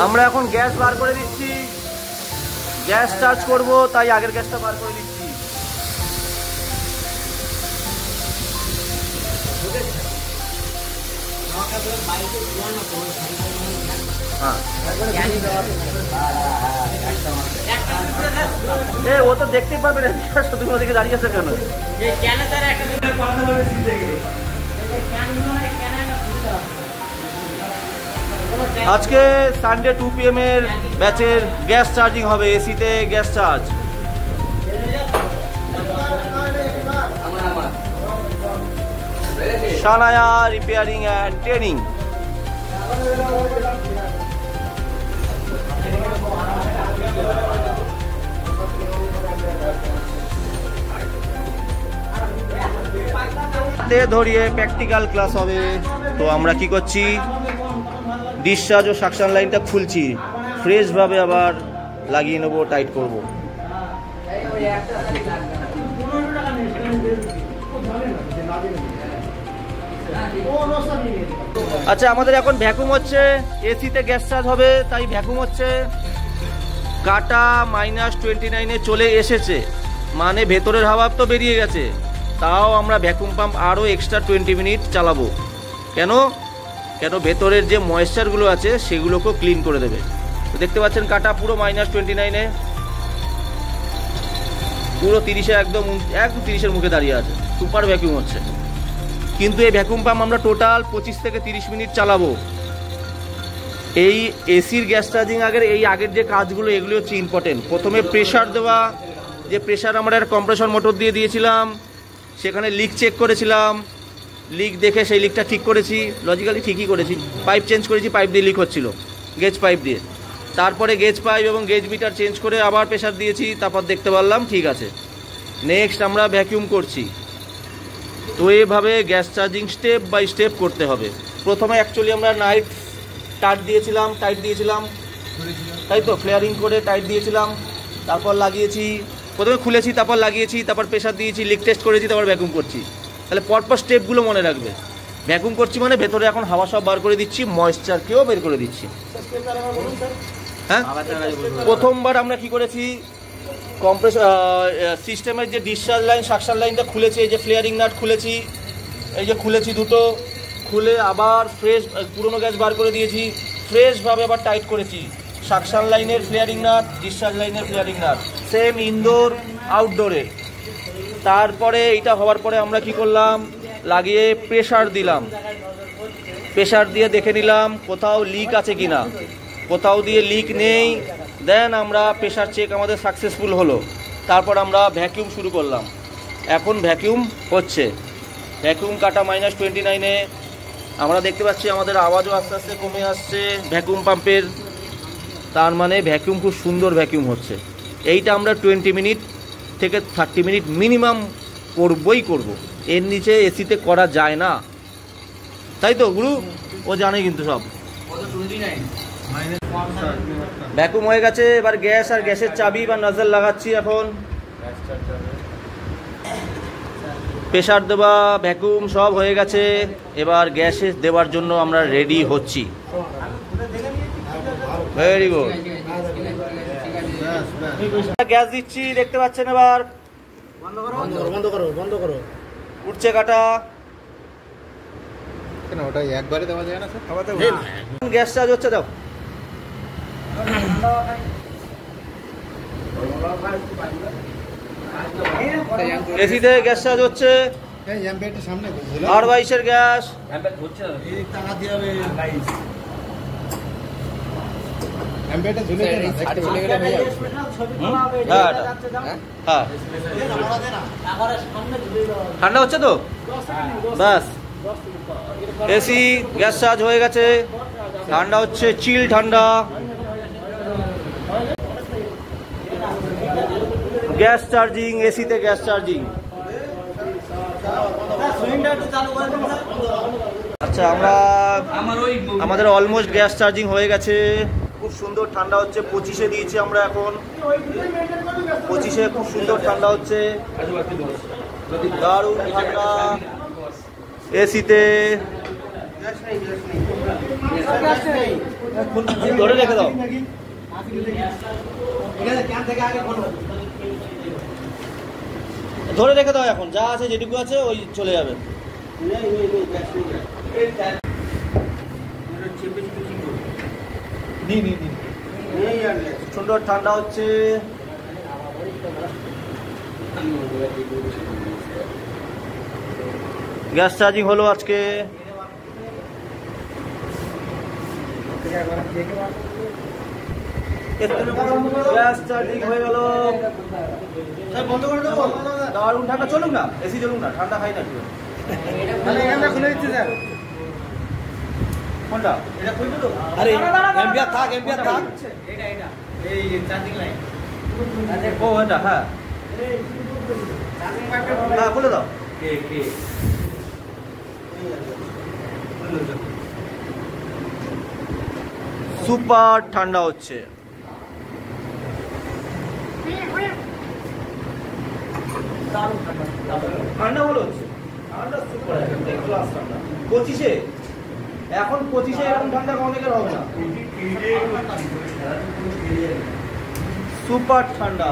আমরা এখন গ্যাস বার করে দিচ্ছি, গ্যাস চার্জ করব, তাই আগের গ্যাসটা বার করে দিচ্ছি। ও তো দেখতেই পারবে না, শুধু ওদিকে দাঁড়িয়ে আছে কেন? আজকে সানডে 2 PM এর ব্যাচের গ্যাস চার্জিং হবে, এসিতে gas charge. Sanaya repairing and training. ধরিয়ে প্র্যাকটিক্যাল ক্লাস হবে। তো আমরা কি করছি, ডিসচার্জ ও সাকশন লাইনটা খুলছি, ফ্রেশ ভাবে আবার লাগিয়ে নেবো, টাইট করব। আচ্ছা, আমাদের এখন ভ্যাকুম হচ্ছে, এসিতে গ্যাস চার্জ হবে তাই ভ্যাকুম হচ্ছে। কাটা -29-এ চলে এসেছে, মানে ভেতরের হাওয়া তো বেরিয়ে গেছে, তাও আমরা ভ্যাকুম পাম্প আরও এক্সট্রা 20 মিনিট চালাবো। কেন? ভেতরের যে ময়েশ্চারগুলো আছে সেগুলোকেও ক্লিন করে দেবে। তো দেখতে পাচ্ছেন কাটা পুরো -29-এ, পুরো 30-এ একদম 30-এর মুখে দাঁড়িয়ে আছে, সুপার ভ্যাকুম হচ্ছে। কিন্তু এই ভ্যাকুম পাম্প আমরা টোটাল 25 থেকে 30 মিনিট চালাবো। এই এসির গ্যাস চার্জিং আগের যে কাজগুলো, এগুলো হচ্ছে ইম্পর্টেন্ট। প্রথমে প্রেশার দেওয়া, যে প্রেশার আমরা একটা কম্প্রেসর মোটর দিয়ে দিয়েছিলাম, সেখানে লিক চেক করেছিলাম, লিক দেখে সেই লিকটা ঠিক করেছি, লজিক্যালি ঠিকই করেছি। পাইপ চেঞ্জ করেছি, পাইপ দিয়ে লিক হচ্ছিল, গেজ পাইপ দিয়ে। তারপরে গেজ পাইপ এবং গেজ মিটার চেঞ্জ করে আবার প্রেশার দিয়েছি, তারপর দেখতে পারলাম ঠিক আছে। নেক্সট আমরা ভ্যাকিউম করছি। তো এইভাবে gas charging step by step করতে হবে। প্রথমে অ্যাকচুয়ালি আমরা নাইট টাইট দিয়েছিলাম, তাই তো ফ্লেয়ারিং করে টাইট দিয়েছিলাম, তারপর লাগিয়েছি, প্রথমে খুলেছি, তারপর লাগিয়েছি, তারপর প্রেশার দিয়েছি, লিক টেস্ট করেছি, তারপর ভ্যাকুম করছি। তাহলে পরপর স্টেপগুলো মনে রাখবে। ভ্যাকুম করছি মানে ভেতরে এখন হাওয়া সব বার করে দিচ্ছি, ময়েশ্চারকেও বের করে দিচ্ছি। হ্যাঁ, প্রথমবার আমরা কি করেছি, সিস্টেমের যে ডিসচার্জ লাইন, সাকশন লাইনটা খুলেছি, এই যে ফ্লেয়ারিং নাট খুলেছি, এই যে খুলেছি দুটো, খুলে আবার ফ্রেশ পুরোনো গ্যাস বার করে দিয়েছি, ফ্রেশভাবে আবার টাইট করেছি। সাকশন লাইনের ফ্লেয়ারিং নাট, ডিসচার্জ লাইনের ফ্লেয়ারিং নাট, সেম ইনডোর আউটডোরের। তারপরে এইটা হওয়ার পরে আমরা কি করলাম, লাগিয়ে প্রেশার দিলাম, প্রেশার দিয়ে দেখে নিলাম কোথাও লিক আছে কিনা, কোথাও দিয়ে লিক নেই, দেন আমরা প্রেশার চেক আমাদের সাকসেসফুল হলো। তারপর আমরা ভ্যাকিউম শুরু করলাম। এখন ভ্যাকিউম হচ্ছে, ভ্যাকিউম কাটা -29-এ। আমরা দেখতে পাচ্ছি আমাদের আওয়াজও আস্তে আস্তে কমে আসছে ভ্যাকিউম পাম্পের, তার মানে ভ্যাকিউম খুব সুন্দর ভ্যাকিউম হচ্ছে। এইটা আমরা 20 মিনিট থেকে 30 মিনিট মিনিমাম করবই করব, এর নিচে এসিতে করা যায় না, তাই তো গুরু? ও জানে কিন্তু সব। ভ্যাকুম হয়ে গেছে, এবার গ্যাস আর গ্যাসের চাবি বা নজল লাগাচ্ছি। এখন প্রেশার দেওয়া, ভ্যাকুম সব হয়ে গেছে, এবার গ্যাসে দেওয়ার জন্য আমরা রেডি হচ্ছি। ভেরি গুড, গ্যাস দিচ্ছি, দেখতে পাচ্ছেন। এবার বন্ধ করো, উঠছে কাটা। ওটা একবারে দেওয়া যায় না স্যার, গ্যাস চার্জ হচ্ছে, দাও। এসিতে গ্যাস চার্জ হচ্ছে, R22-এর গ্যাস। ঠান্ডা হচ্ছে তো, ব্যাস। এসি গ্যাস চার্জ হয়ে গেছে, ঠান্ডা হচ্ছে, চিল ঠান্ডা। গ্যাস চার্জিং, এসিতে গ্যাস চার্জিং। আচ্ছা, আমাদের অলমোস্ট গ্যাস চার্জিং হয়ে গেছে, খুব সুন্দর ঠান্ডা হচ্ছে। 25-এ দিয়েছি আমরা, এখন 25-এ খুব সুন্দর ঠান্ডা হচ্ছে, দারুণ ঠান্ডা এসিতে। ধরে রেখে দাও। ধরে রেখে দাও, এখন যা আছে যেটুকু আছে ওই চলে যাবে। সুন্দর ঠান্ডা হচ্ছে। গ্যাস চার্জিং হলো আজকে। গ্যাস চার্জিং হয়ে গেল। বন্ধ করে দেবো। দারুণ ঠান্ডা, চলুক না, এসি চলুক না, ঠান্ডা খাই না। খুলে দিচ্ছি স্যার। কোনটা? এটা খুলবে তো? আরে এমপিআর থাক, এমপিআর থাক। এটা এই চার্জিং লাইন। ও এটা, হ্যাঁ হ্যাঁ খুলে দাও। সুপার ঠান্ডা হচ্ছে। ঠান্ডা হলো হচ্ছে, ঠান্ডা সুপার, ক্লাস ঠান্ডা। 25-এ, এখন 25-এ এরকম ঠান্ডা অনেকের হবে না। সুপার ঠান্ডা।